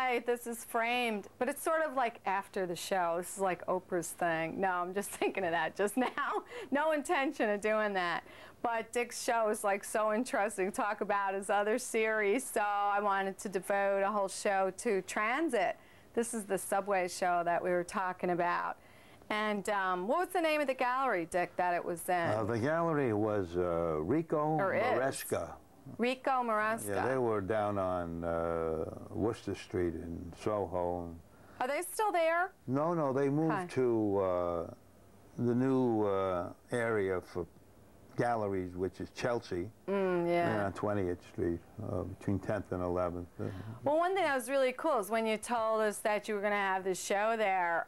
right, this is framed. But it's sort of like after the show. This is like Oprah's thing. No, I'm just thinking of that just now. No intention of doing that. But Dick's show is like so interesting to talk about his other series, so I wanted to devote a whole show to transit. This is the subway show that we were talking about. And what was the name of the gallery, Dick, that it was in? The gallery was Rico Maresca. Rico Maresca. Yeah, they were down on Worcester Street in Soho. Are they still there? No, no, they moved to the new area for galleries, which is Chelsea, on 20th Street, between 10th and 11th. Well, one thing that was really cool is when you told us that you were going to have this show there,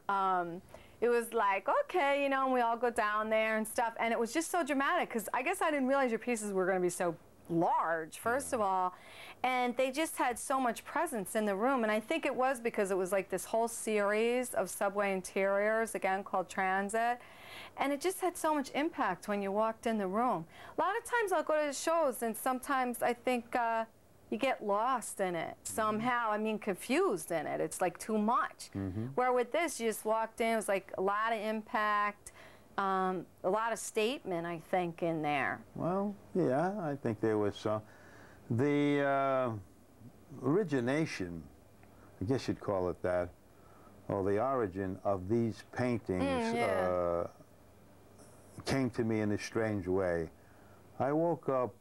it was like, okay, you know, and we all go down there and stuff, and it was just so dramatic, because I guess I didn't realize your pieces were going to be so large, first of all, and they just had so much presence in the room, and I think it was because it was like this whole series of subway interiors, again, called Transit, and it just had so much impact when you walked in the room. A lot of times I'll go to the shows, and sometimes I think you get lost in it somehow. I mean, confused in it. It's like too much. Where with this, you just walked in, it was like a lot of impact, a lot of statement, I think, in there. Well, yeah, I think there was some. The origination, I guess you'd call it that, or the origin of these paintings came to me in a strange way. I woke up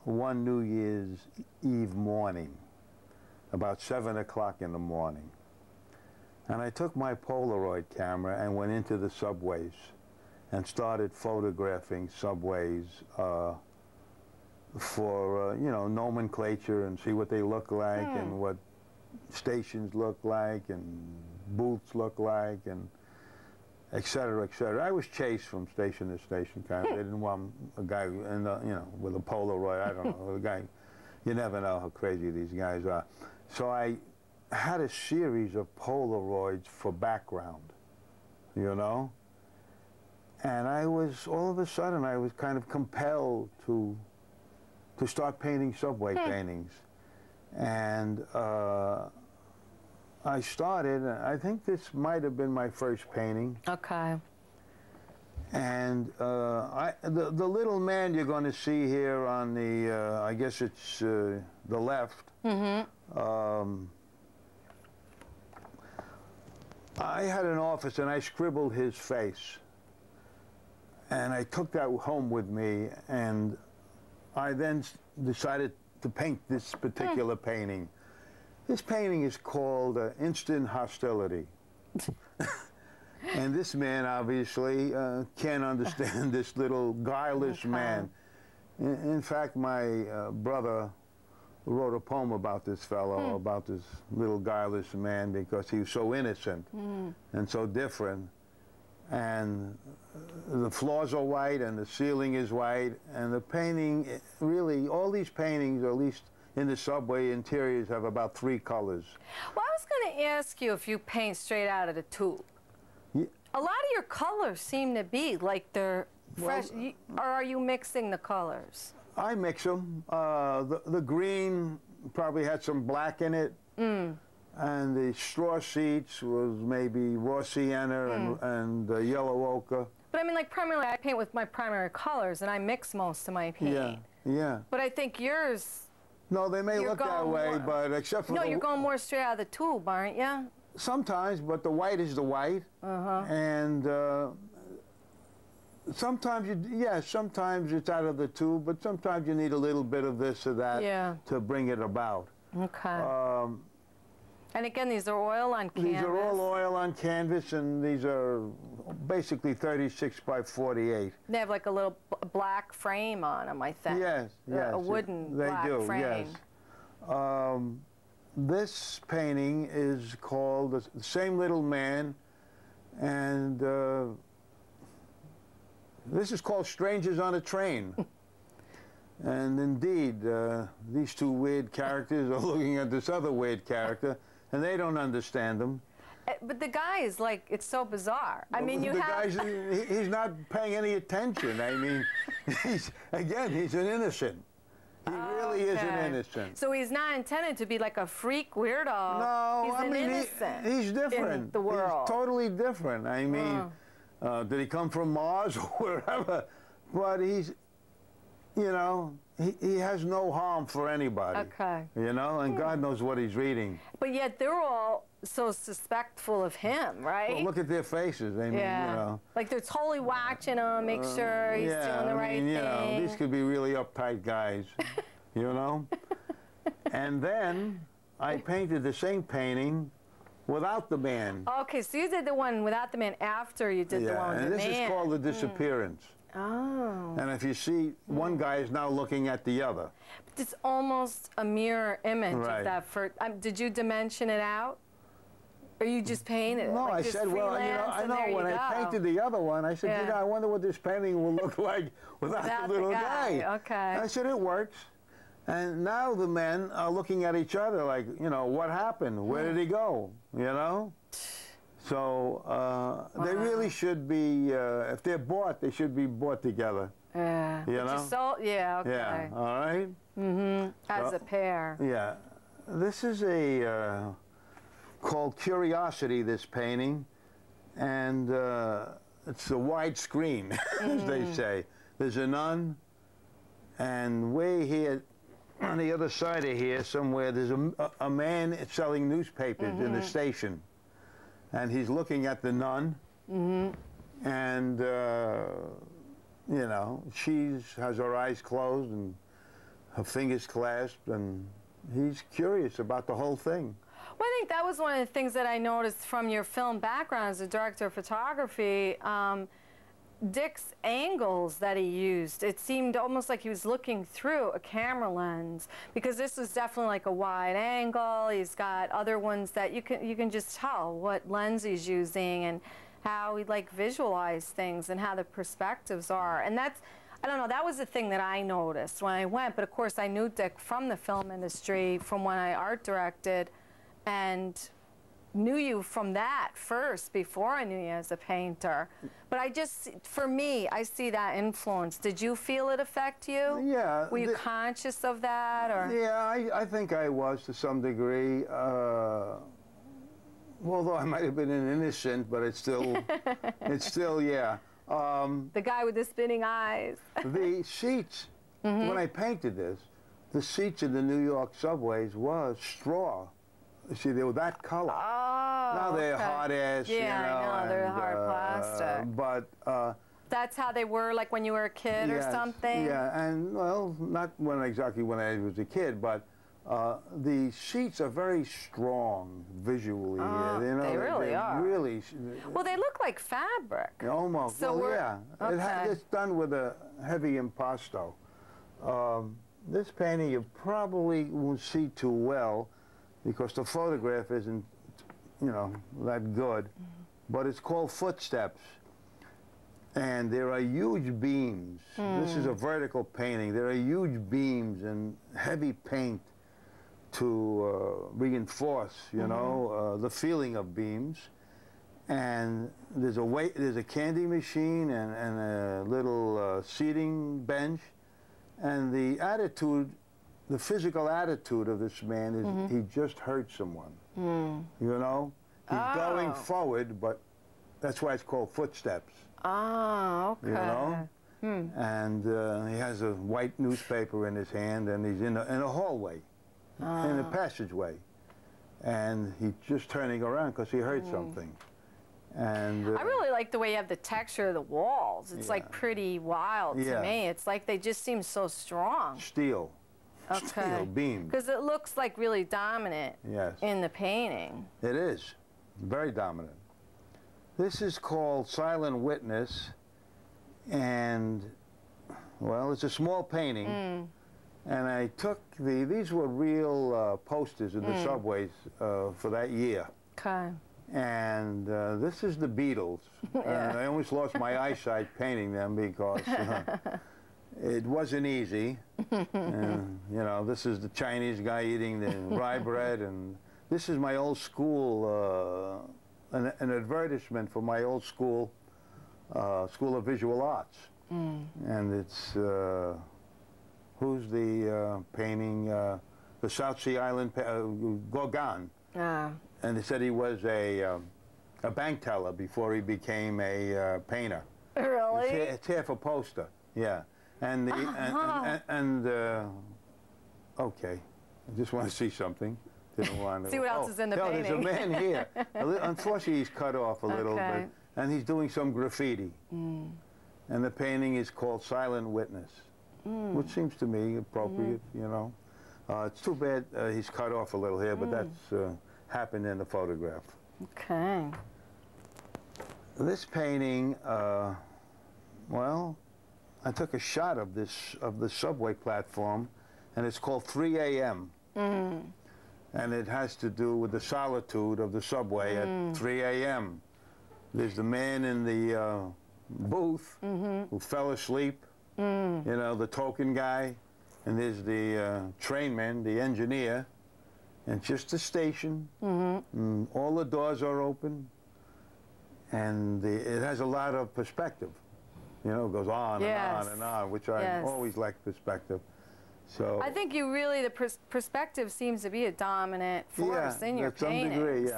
one New Year's Eve morning, about 7 o'clock in the morning. And I took my Polaroid camera and went into the subways and started photographing subways for, you know, nomenclature and see what they look like and what stations look like and booths look like and et cetera, et cetera. I was chased from station to station, kind of. They didn't want a guy, in the, you know, with a Polaroid. I don't know, a guy. You never know how crazy these guys are. So I had a series of Polaroids for background, you know. And I was, all of a sudden, I was kind of compelled to start painting subway paintings. And I started, I think this might have been my first painting. Okay. And the little man you're going to see here on the, I guess it's the left, I had an office and I scribbled his face. And I took that home with me, and I then decided to paint this particular painting. This painting is called Instant Hostility. And this man obviously can't understand this little guileless man. In fact, my brother wrote a poem about this fellow, about this little guileless man, because he was so innocent and so different. And the floors are white and the ceiling is white, and the painting, really, all these paintings, or at least in the subway interiors, have about 3 colors. Well, I was going to ask you if you paint straight out of the tube. Yeah. A lot of your colors seem to be like they're fresh, or are you mixing the colors? I mix them. The green probably had some black in it, and the straw seats was maybe raw sienna and yellow ochre. But I mean, like, primarily I paint with my primary colors, and I mix most of my paint. Yeah, yeah. But I think yours... No, they may look that way, but except for... No, you're going more straight out of the tube, aren't you? Sometimes, but the white is the white. And sometimes, sometimes it's out of the tube, but sometimes you need a little bit of this or that to bring it about. Okay. And again, these are oil on canvas? These are all oil on canvas, and these are basically 36 by 48. They have like a little black frame on them, I think. Yes, yes. A wooden black frame. Yes. This painting is called The Same Little Man, and this is called Strangers on a Train. And indeed, these 2 weird characters are looking at this other weird character, and they don't understand them. But the guy is like, it's so bizarre. I mean, he's not paying any attention. I mean, he's an innocent. He really isn't innocent. So he's not intended to be like a freak weirdo. No, he's I mean, innocent. he's different. In the world. He's totally different. I mean, did he come from Mars or wherever? But he's, you know, he has no harm for anybody. Okay. You know, and God knows what he's reading. But yet they're all so suspectful of him, right? Well, look at their faces. I mean, you know. Like they're totally watching him, make sure he's doing the right thing. You know, these could be really uptight guys, you know. And then I painted the same painting without the man. Okay, so you did the one without the man after you did the one with the man. And this is called the disappearance. Oh. And if you see, one guy is now looking at the other. But it's almost a mirror image of Right. that. Did you dimension it out? Or you just painted it? No, like I just said, well, you know, freelance, I and know there when you I go. painted the other one, I said, you know, I wonder what this painting will look like without the little guy. Okay. I said, it works. And now the men are looking at each other like, you know, what happened? Where did he go? You know? So they really should be, if they're bought, they should be bought together. Yeah. You know? Okay. Yeah, all right? Mm-hmm. As a pair. Yeah. This is a, called Curiosity, this painting. And it's a wide screen, as they say. There's a nun, and way here, on the other side of here somewhere, there's a man selling newspapers in the station. And he's looking at the nun, and, you know, she has her eyes closed and her fingers clasped, and he's curious about the whole thing. Well, I think that was one of the things that I noticed from your film background as a director of photography. Dick's angles that he used, it seemed almost like he was looking through a camera lens, because this was definitely like a wide angle. He's got other ones that you can just tell what lens he's using and how he like visualize things and how the perspectives are. And that's, I don't know, that was the thing that I noticed when I went. But of course I knew Dick from the film industry, from when I art directed, and knew you from that first before I knew you as a painter. But I just, for me, I see that influence. Did you feel it affect you? Yeah. Were you conscious of that? Or? Yeah, I think I was to some degree. Although I might have been an innocent, but it's still, yeah. The guy with the spinning eyes. The seats, when I painted this, the seats in the New York subways was straw. You see, they were that color. Oh, now they're hard ass, yeah, you know. I know, they're hard plastic. But that's how they were, like when you were a kid or something? Yeah, and well, not exactly when I was a kid, but the seats are very strong visually. Oh, you know, they really are. Really. Well, they look like fabric. Almost. So well, yeah. Okay. It's done with a heavy impasto. This painting you probably won't see too well, because the photograph isn't, you know, that good. But it's called Footsteps. And there are huge beams. This is a vertical painting. There are huge beams and heavy paint to reinforce, you know, the feeling of beams. And there's a candy machine and a little seating bench. And the attitude, the physical attitude of this man is he just hurt someone. You know? He's going forward, but that's why it's called Footsteps. Oh, okay. You know? And he has a white newspaper in his hand, and he's in a hallway, in a passageway. And he's just turning around because he heard something. And I really like the way you have the texture of the walls. It's like pretty wild to me. It's like they just seem so strong. Steel. Okay. Steel beam. Because it looks like really dominant in the painting. It is. Very dominant. This is called Silent Witness. And, well, it's a small painting. And I took these were real posters in the subways for that year. Okay. And this is the Beatles. And I almost lost my eyesight painting them because it wasn't easy. And, you know, this is the Chinese guy eating the rye bread. And this is my old school, an advertisement for my old school, School of Visual Arts. And it's who's the painting, the South Sea Island, Gauguin. And they said he was a bank teller before he became a painter. Really? It's half a poster, yeah. And okay, I just want to see something. Didn't want to see what else is in the painting. There's a man here. Unfortunately, he's cut off a little bit, and he's doing some graffiti. And the painting is called Silent Witness, which seems to me appropriate, you know. It's too bad he's cut off a little here, but that's happened in the photograph. Okay. This painting, well, I took a shot of the subway platform, and it's called 3 a.m. And it has to do with the solitude of the subway at 3 a.m. There's the man in the booth who fell asleep, you know, the token guy, and there's the trainman, the engineer, and just the station, and all the doors are open, and it has a lot of perspective. You know, it goes on and on and on, which I always like perspective. So I think you really, the perspective seems to be a dominant force in your paintings. To some degree,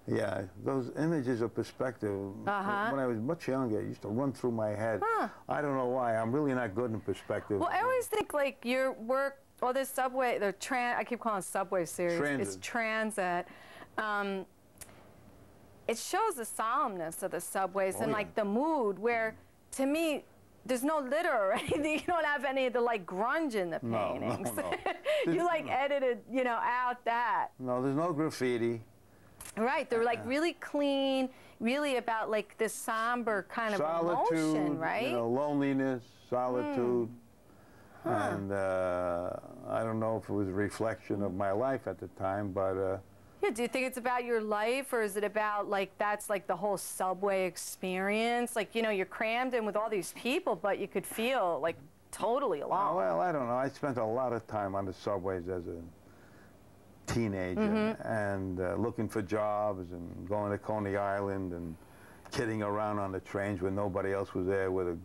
yeah. Those images of perspective, when I was much younger, it used to run through my head. I don't know why. I'm really not good in perspective. Well, I always think like your work, well, this subway, I keep calling it subway series. Transit. It's transit. It shows the solemnness of the subways and like the mood where, to me, there's no litter or anything. You don't have any of the like grunge in the paintings. No. You like edited, you know, out that. No, there's no graffiti. Right, they're like really clean, really about like this somber kind of emotion, right? You know, loneliness, solitude. And I don't know if it was a reflection of my life at the time, but yeah, do you think it's about your life, or is it about like that's like the whole subway experience? Like, you know, you're crammed in with all these people, but you could feel like totally alone. Well, I don't know. I spent a lot of time on the subways as a teenager and looking for jobs and going to Coney Island and kidding around on the trains when nobody else was there with a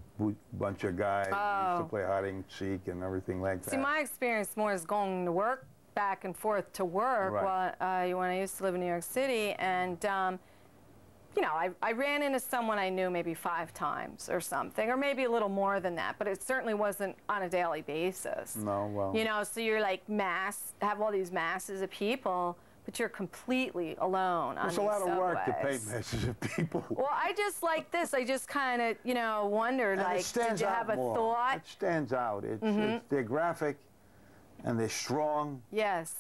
bunch of guys. We used to play hide and seek and everything like that. See, my experience more is going to work, back and forth to work when I used to live in New York City, and you know, I ran into someone I knew maybe 5 times or something, or maybe a little more than that, but it certainly wasn't on a daily basis. No, well. You know, so you're like have all these masses of people, but you're completely alone on these subways. It's a lot of work to paint masses of people. Well, I just like this. I just kind of, you know, wondered, and like, did you have a thought? It stands out. They're graphic, and they're strong. Yes.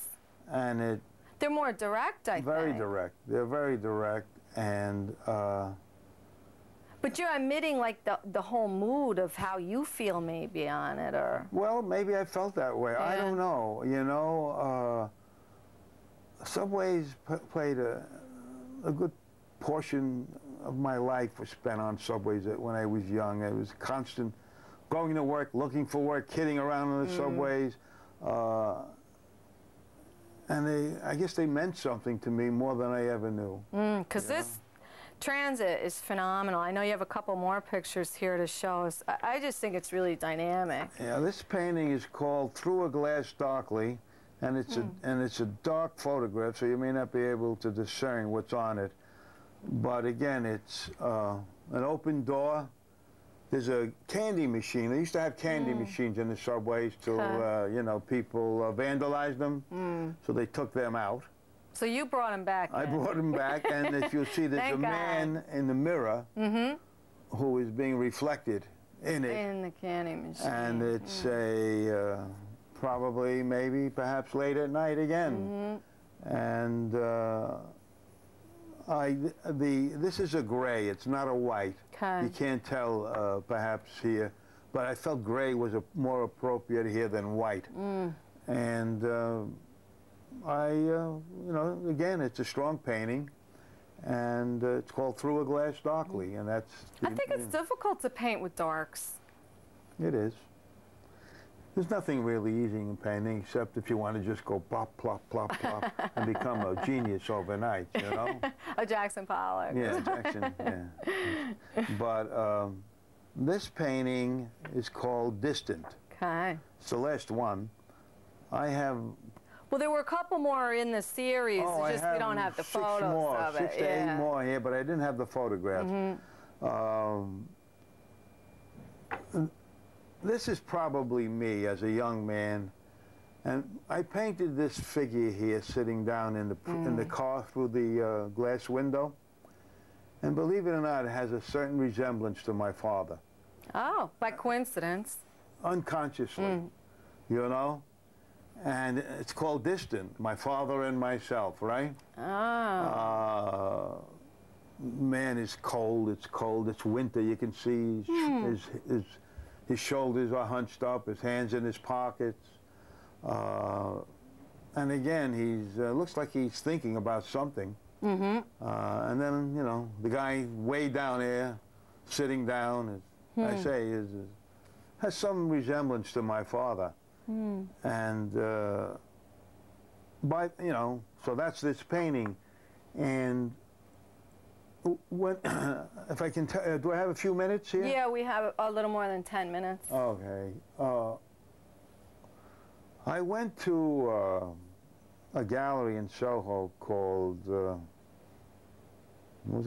And they're more direct, I think. Very direct. They're very direct, and but you're emitting like the whole mood of how you feel maybe on it, or well, maybe I felt that way. I don't know. You know, subways played a good portion of my life was spent on subways when I was young. It was constant going to work, looking for work, kidding around on the subways. And I guess they meant something to me more than I ever knew. Because this transit is phenomenal. I know you have a couple more pictures here to show us. I just think it's really dynamic. Yeah, this painting is called Through a Glass Darkly, and it's a dark photograph, so you may not be able to discern what's on it. But again, it's an open door. There's a candy machine. They used to have candy machines in the subways till, you know, people vandalized them, so they took them out. So you brought them back. I brought them back, and if you'll see, there's a man in the mirror who is being reflected in it. In the candy machine. And it's a, probably, maybe, perhaps late at night again. And this is a gray, it's not a white. You can't tell perhaps here, but I felt gray was more appropriate here than white. And you know, again, it's a strong painting, and it's called Through a Glass Darkly, and that's... I think it's difficult to paint with darks. It is. There's nothing really easy in painting, except if you want to just go plop, plop, plop, plop, and become a genius overnight, you know? A Jackson Pollock. Yeah, Jackson, yeah. But this painting is called Distant. Okay. It's the last one. I have... Well, there were a couple more in the series. Oh, It's just we don't have the photos of it. 6 to 8 more here, but I didn't have the photographs. This is probably me as a young man, and I painted this figure here sitting down in the car through the glass window, and believe it or not, it has a certain resemblance to my father. Oh, by coincidence. Unconsciously, you know? And it's called Distant, my father and myself, right? Oh. Man, it's cold, it's winter. You can see his shoulders are hunched up, his hands in his pockets. And again, he's looks like he's thinking about something. And then, you know, the guy way down there, sitting down, as I say, has some resemblance to my father. And, but, you know, so that's this painting. And when, if I can tell, do I have a few minutes here? Yeah, we have a little more than 10 minutes. Okay. I went to a gallery in Soho called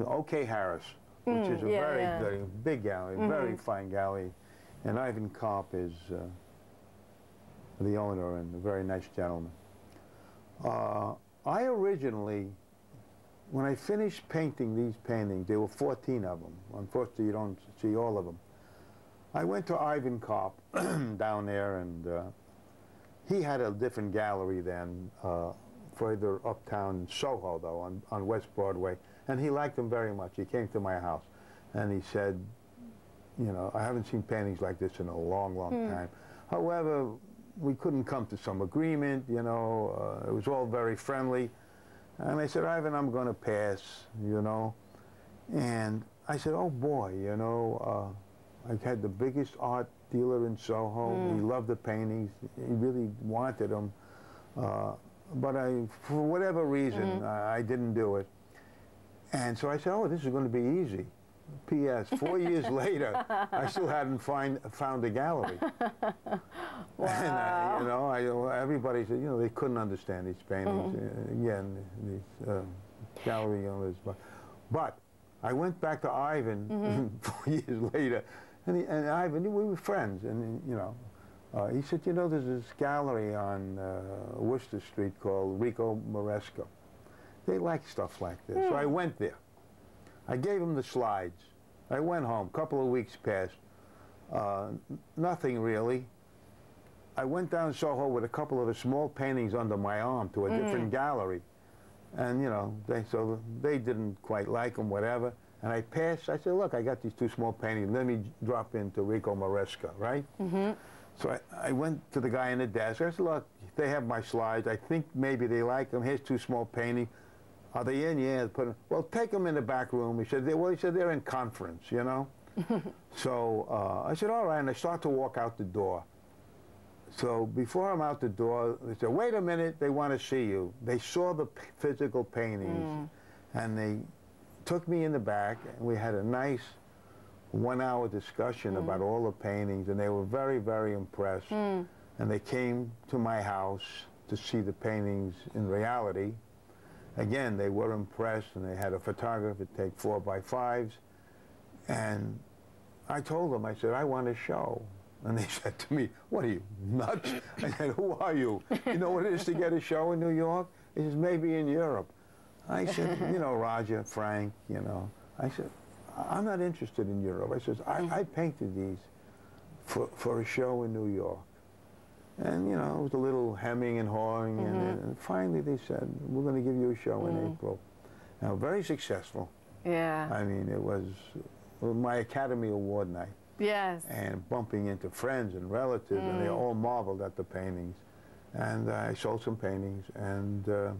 OK Harris, which is a very big gallery, very fine gallery. And Ivan Karp is the owner and a very nice gentleman. I originally, when I finished painting these paintings, there were 14 of them. Unfortunately, you don't see all of them. I went to Ivan Karp down there, and he had a different gallery then, further uptown in Soho, though, on West Broadway. And he liked them very much. He came to my house, and he said, you know, I haven't seen paintings like this in a long, long time. However, we couldn't come to some agreement, you know. It was all very friendly. And I said, Ivan, I'm going to pass, you know. And I said, oh, boy, you know, I had the biggest art dealer in Soho. He loved the paintings. He really wanted them. But for whatever reason, I didn't do it. And so I said, oh, this is going to be easy. P.S. 4 years later, I still hadn't found a gallery. Wow. And you know, everybody said, you know, they couldn't understand these paintings. Again, these gallery owners. But I went back to Ivan 4 years later, and Ivan, we were friends, and you know, he said, you know, there's this gallery on Worcester Street called Rico Moresco. They like stuff like this. So I went there. I gave him the slides. I went home. A couple of weeks passed. Nothing really. I went down Soho with a couple of the small paintings under my arm to a different gallery. And, you know, they didn't quite like them, whatever. And I passed. I said, look, I got these 2 small paintings. Let me drop into Rico Moresco, right? So I went to the guy in the desk. I said, look, they have my slides. I think maybe they like them. Here's 2 small paintings. Are they in? Yeah. Well, take them in the back room. He said, well, he said, they're in conference, you know? So I said, all right, and I start to walk out the door. So before I'm out the door, they said, wait a minute, they want to see you. They saw the physical paintings, and they took me in the back, and we had a nice 1-hour discussion about all the paintings, and they were very, very impressed. And they came to my house to see the paintings in reality. Again, they were impressed, and they had a photographer take 4x5s. And I told them, I said, I want a show. And they said to me, what are you, nuts? I said, who are you? You know what it is to get a show in New York? He says, maybe in Europe. I said, you know, Roger, Frank, you know. I said, I'm not interested in Europe. I said, I painted these for a show in New York. And, you know, it was a little hemming and hawing, and finally they said, we're going to give you a show in April. Now, very successful. Yeah. I mean, it was my Academy Award night. Yes. And bumping into friends and relatives, and they all marveled at the paintings. And I sold some paintings, and it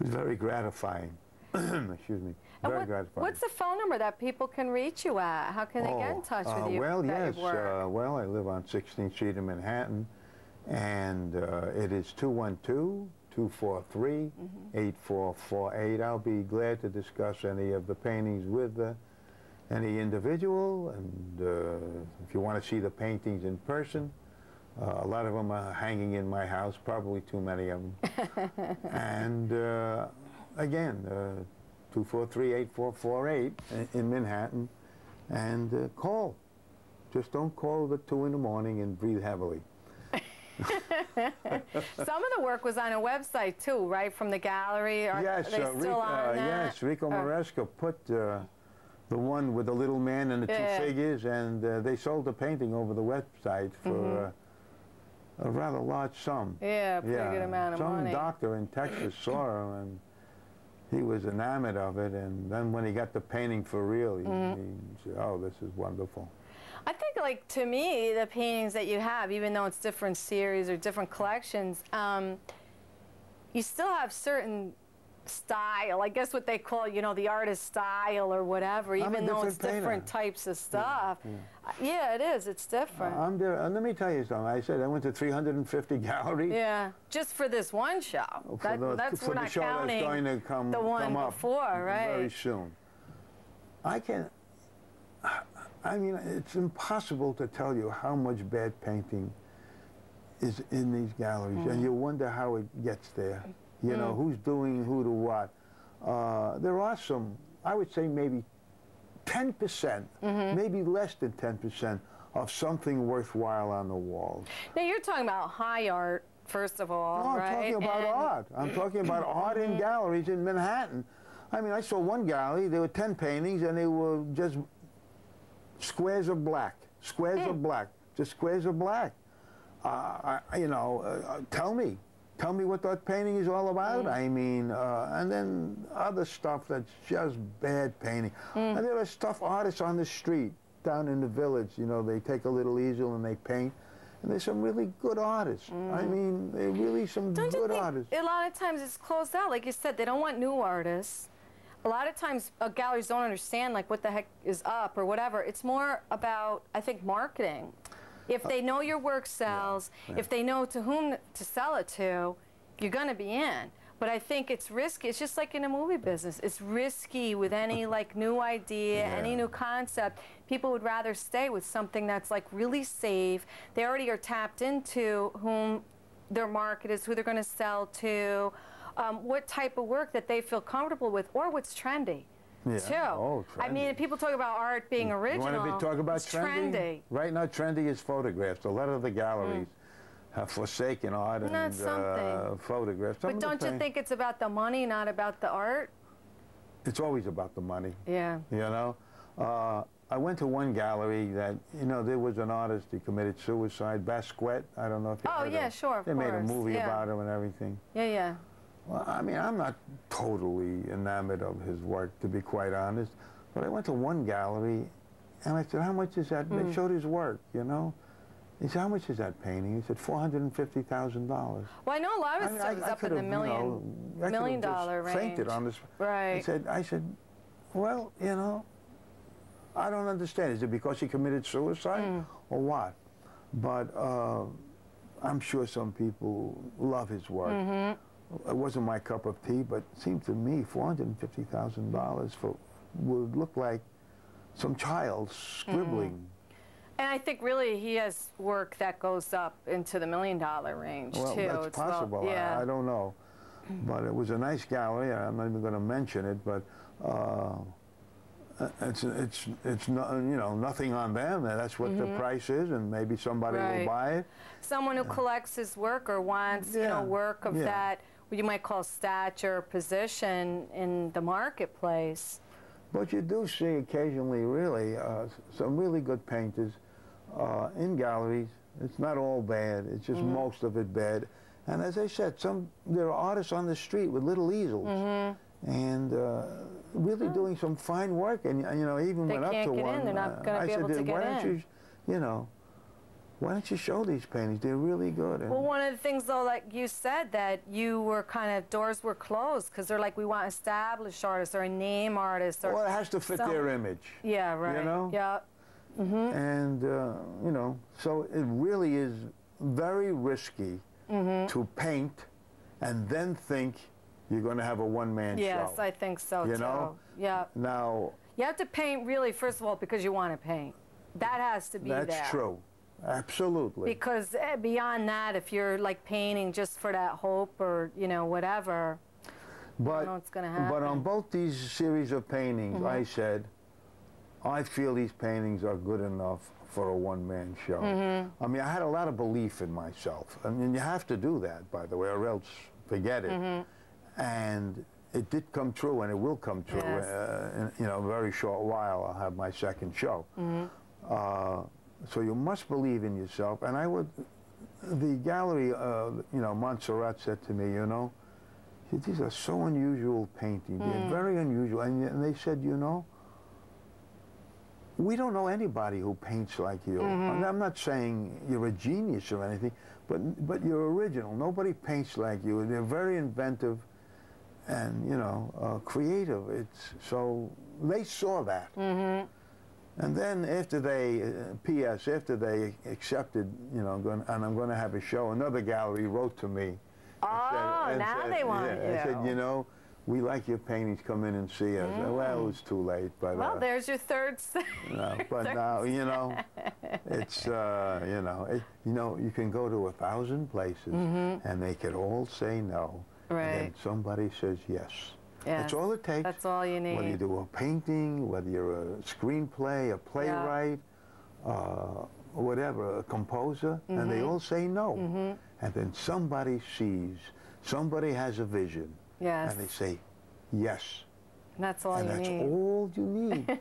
was very gratifying. Excuse me. Very gratifying. What's the phone number that people can reach you at? How can they get in touch with you? Well, yes. Well, I live on 16th Street in Manhattan, and it is 212-243-8448. I'll be glad to discuss any of the paintings with any individual, and if you want to see the paintings in person, a lot of them are hanging in my house, probably too many of them. And again, 243-8448 in Manhattan, and call. Just don't call at 2 in the morning and breathe heavily. Some of the work was on a website too, right? From the gallery. Yes, they still on that? Yes, Rico Maresca put the one with the little man and the two figures, and they sold the painting over the website for a rather large sum. Yeah, pretty good amount of money. Some doctor in Texas saw her, and he was enamored of it, and then when he got the painting for real, he said, oh, this is wonderful. I think, like, to me, the paintings that you have, even though it's different series or different collections, you still have certain style, I guess what they call, you know, the artist style or whatever, even though it's different types of stuff. Yeah, it is. It's different. Let me tell you something. I said I went to 350 galleries. Yeah, just for this one show. That's we're not counting that's going to come, the one come before, right? Very soon. I mean, it's impossible to tell you how much bad painting is in these galleries, and you wonder how it gets there. You know, who's doing who to what. There are some, I would say maybe 10%, maybe less than 10% of something worthwhile on the walls. Now, you're talking about high art, first of all, no, right? I'm talking about art. I'm talking about art in galleries in Manhattan. I mean, I saw one gallery, there were 10 paintings, and they were just squares of black, squares of black, just squares of black. You know, tell me what that painting is all about. I mean, and then other stuff that's just bad painting. And there are stuff artists on the street down in the village, you know, they take a little easel and they paint. And there's some really good artists. I mean, they're really some good artists. A lot of times it's closed out. Like you said, they don't want new artists. A lot of times galleries don't understand like what the heck is up or whatever. It's more about, I think, marketing. If they know your work sells, if they know to whom to sell it to, you're going to be in. But I think it's risky. It's just like in a movie business. It's risky with any like new idea, any new concept. People would rather stay with something that's like really safe. They already are tapped into whom their market is, who they're going to sell to, what type of work that they feel comfortable with, or what's trendy. Too. Oh, trendy. I mean, people talk about art being original. You want to talk about trendy? Right now, trendy is photographs. A lot of the galleries have forsaken art and photographs. But don't you think it's about the money, not about the art? It's always about the money. Yeah. You know? I went to one gallery that, you know, there was an artist, he committed suicide, Basquiat. I don't know if you heard of him. Sure, of They course. made a movie about him and everything. Yeah. Well, I mean, I'm not totally enamored of his work, to be quite honest. But I went to one gallery, and I said, how much is that? They showed his work, you know. He said, how much is that painting? He said, $450,000. Well, I know a lot of stuff is up in the million dollar range. Fainted on this. Right. I said, well, you know, I don't understand. Is it because he committed suicide or what? But I'm sure some people love his work. It wasn't my cup of tea, but it seemed to me $450,000 would look like some child scribbling. And I think really he has work that goes up into the $1 million range too. Well, that's possible. I don't know. But it was a nice gallery. I'm not even going to mention it, but it's not, you know, nothing on them. That's what the price is, and maybe somebody will buy it. Someone who collects his work or wants, you know, work of that, what you might call stature, position in the marketplace. But you do see occasionally, really, some really good painters in galleries. It's not all bad. It's just most of it bad. And as I said, there are artists on the street with little easels and really doing some fine work. And you know, even went up to one. They're not going to be able to get in. You know, why don't you show these paintings? They're really good. Well, one of the things, though, like you said, that you were kind of, doors were closed because they're like, we want established artists or a name artist. Or well, it has to fit their image. Yeah, right. You know? Yeah. And, you know, so it really is very risky to paint and then think you're going to have a one-man show. Yes, I think so, you know? Yeah. Now, You have to paint really, first of all, because you want to paint. That has to be there. That's true. Absolutely. Because beyond that, if you're like painting just for that hope or, you know, whatever, I don't know what's going to happen. But on both these series of paintings, I said, I feel these paintings are good enough for a one-man show. I mean, I had a lot of belief in myself. I mean, you have to do that, by the way, or else forget it. And it did come true, and it will come true. In, you know, a very short while, I'll have my second show. So you must believe in yourself. And I would, the gallery, you know, Montserrat said to me, you know, these are so unusual paintings. They're very unusual. And they said, you know, we don't know anybody who paints like you. And I'm not saying you're a genius or anything, but you're original. Nobody paints like you. They're very inventive and, you know, creative. So they saw that. And then after they, P.S., after they accepted, you know, and I'm going to have a show, another gallery wrote to me. Oh, now they want you. I said, you know, we like your paintings, come in and see us. Well, it was too late. But, well, there's your third. No, but now, you know, it's, you know, you can go to 1,000 places and they could all say no. Right. And then somebody says yes. That's all it takes. That's all you need. Whether you do a painting, whether you're a screenplay, a playwright, whatever, a composer, and they all say no. And then somebody sees, somebody has a vision, and they say yes. That's all you need. And that's all you need.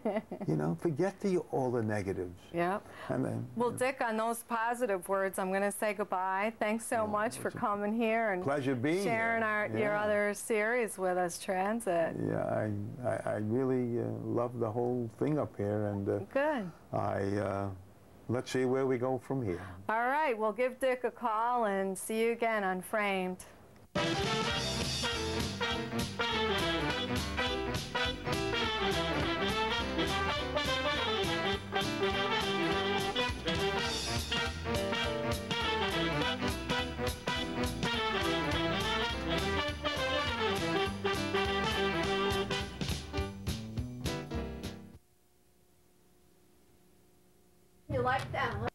You know, forget all the negatives. Yep. And then, well, Dick, on those positive words, I'm going to say goodbye. Thanks so much for coming here and pleasure being sharing here. your other series with us, Transit. Yeah, I really love the whole thing up here, and good. Let's see where we go from here. All right, we'll give Dick a call and see you again on Framed. You like that, huh?